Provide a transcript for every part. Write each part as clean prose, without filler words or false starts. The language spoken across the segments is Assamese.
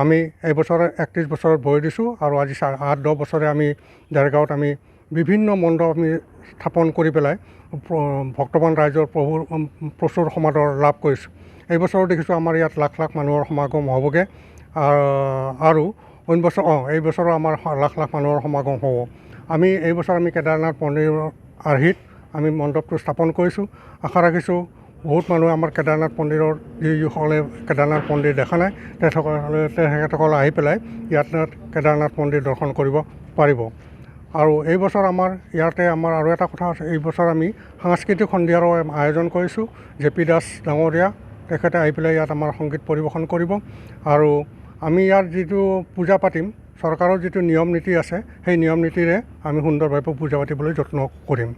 আমি এই বছৰে 31 বছৰত ভৰি দিছোঁ আৰু আজি 8-10 বছৰে আমি দেৰগাঁৱত আমি বিভিন্ন মণ্ডপ আমি স্থাপন কৰি পেলাই ভক্তবান ৰাইজৰ প্ৰচুৰ সমাদৰ লাভ কৰিছোঁ। এই বছৰো দেখিছোঁ আমাৰ ইয়াত লাখ লাখ মানুহৰ সমাগম হ'বগৈ আৰু অইন বছৰ এই বছৰো আমাৰ লাখ লাখ মানুহৰ সমাগম হ'ব। আমি এই বছৰ আমি কেদাৰনাথ মন্দিৰৰ আৰ্হিত আমি মণ্ডপটো স্থাপন কৰিছোঁ। আশা ৰাখিছোঁ বহুত মানুহে আমাৰ কেদাৰনাথ মন্দিৰৰ যিসকলে কেদাৰনাথ মন্দিৰ দেখা নাই তেখেতসকলে আহি পেলাই ইয়াত কেদাৰনাথ মন্দিৰ দৰ্শন কৰিব পাৰিব। আৰু এই বছৰ আমাৰ ইয়াতে আমাৰ আৰু এটা কথা আছে, এই বছৰ আমি সাংস্কৃতিক সন্ধিয়াৰো আয়োজন কৰিছোঁ। জে.পি. দাস ডাঙৰীয়া তেখেতে আহি পেলাই ইয়াত আমাৰ সংগীত পৰিৱেশন কৰিব। আৰু আমি ইয়াত যিটো পূজা পাতিম, চৰকাৰৰ যিটো নিয়ম নীতি আছে, সেই নিয়ম নীতিৰে আমি সুন্দৰভাৱে পূজা পাতিবলৈ যত্ন কৰিম।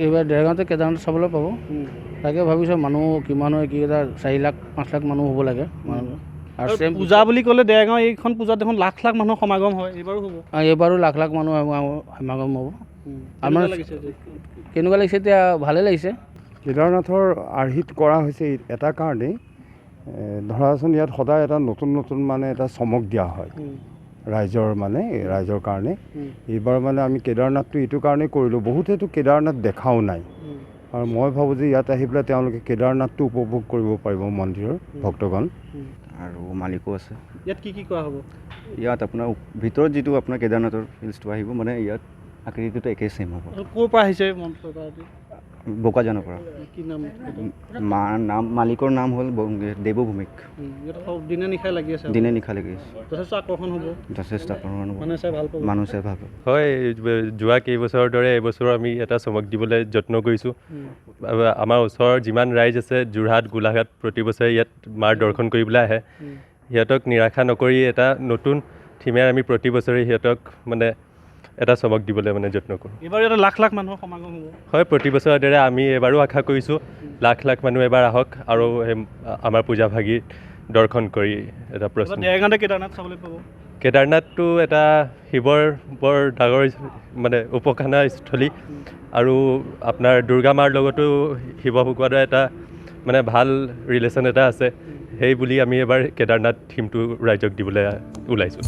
এইবাৰ দেৰগাঁৱতে কেদাৰনাথ চাবলৈ পাব। তাকে ভাবিছোঁ মানুহ কিমান হয়, কি এটা 4 লাখ 5 লাখ মানুহ হ'ব লাগে। আৰু পূজা বুলি ক'লে দেৰগাঁও এইখন পূজাত দেখোন লাখ লাখ মানুহৰ সমাগম হয়। এইবাৰো লাখ লাখ মানুহ সমাগম হ'ব। আমাৰ কেনেকুৱা লাগিছে? এতিয়া ভালেই লাগিছে। কেদাৰনাথৰ আৰ্হিত কৰা হৈছে এটা কাৰণেই, ধৰাচোন ইয়াত সদায় এটা নতুন নতুন মানে এটা চমক দিয়া হয় ৰাইজৰ কাৰণে। এইবাৰ মানে আমি কেদাৰনাথটো এইটো কাৰণেই কৰিলোঁ, বহুতেতো কেদাৰনাথ দেখাও নাই আৰু মই ভাবোঁ যে ইয়াত আহি পেলাই তেওঁলোকে কেদাৰনাথটো উপভোগ কৰিব পাৰিব মন্দিৰৰ ভক্তগণ। আৰু মালিকো আছে। ইয়াত কি কি কৰা হ'ব? ইয়াত আপোনাৰ ভিতৰত যিটো আপোনাৰ কেদাৰনাথৰ ফিল্ডটো আহিব, মানে ইয়াত আকৃতিটো একেই ছেম হ'ব। ক'ৰ পৰা আহিছে? বোকাজানৰ পৰা। কি নাম? মালিকৰ নাম হ'ল দেৱভূমিক। দিনে নিশাই লাগি আছে। দিনে নিশা লাগি আছে। যথেষ্ট আকৰ্ষণ হ'ব। যথেষ্ট আকৰ্ষণ হ'ব। মানুহ চাই ভাল পাব। হয়, যোৱা কেইবছৰৰ দৰে এইবছৰো আমি এটা চমক দিবলৈ যত্ন কৰিছোঁ। আমাৰ ওচৰৰ যিমান ৰাইজ আছে, যোৰহাট, গোলাঘাট, প্ৰতি বছৰে ইয়াত মাৰ দৰ্শন কৰিবলৈ আহে। সিহঁতক নিৰাশা নকৰি এটা নতুন থিমেৰে আমি প্ৰতি বছৰে সিহঁতক মানে এটা চমক দিবলৈ মানে যত্ন কৰোঁ। এইবাৰ ইয়াত লাখ লাখ মানুহৰ সমাগম হ'ব। হয়, প্ৰতি বছৰৰ দৰে আমি এবাৰো আশা কৰিছোঁ লাখ লাখ মানুহ এবাৰ আহক আৰু আমাৰ পূজা ভাগী দৰ্শন কৰি এটা প্ৰশ্ন। দেৰগাঁৱতে কেদাৰনাথ চাবলৈ পাব। কেদাৰনাথটো এটা শিৱৰ বৰ ডাঙৰ মানে উপাসনা স্থলী আৰু আপোনাৰ দুৰ্গা মাৰ লগতো শিৱ ভগৱানৰ এটা মানে ভাল ৰিলেশ্যন এটা আছে। সেই বুলি আমি এবাৰ কেদাৰনাথ থিমটো ৰাইজক দিবলৈ ওলাইছোঁ।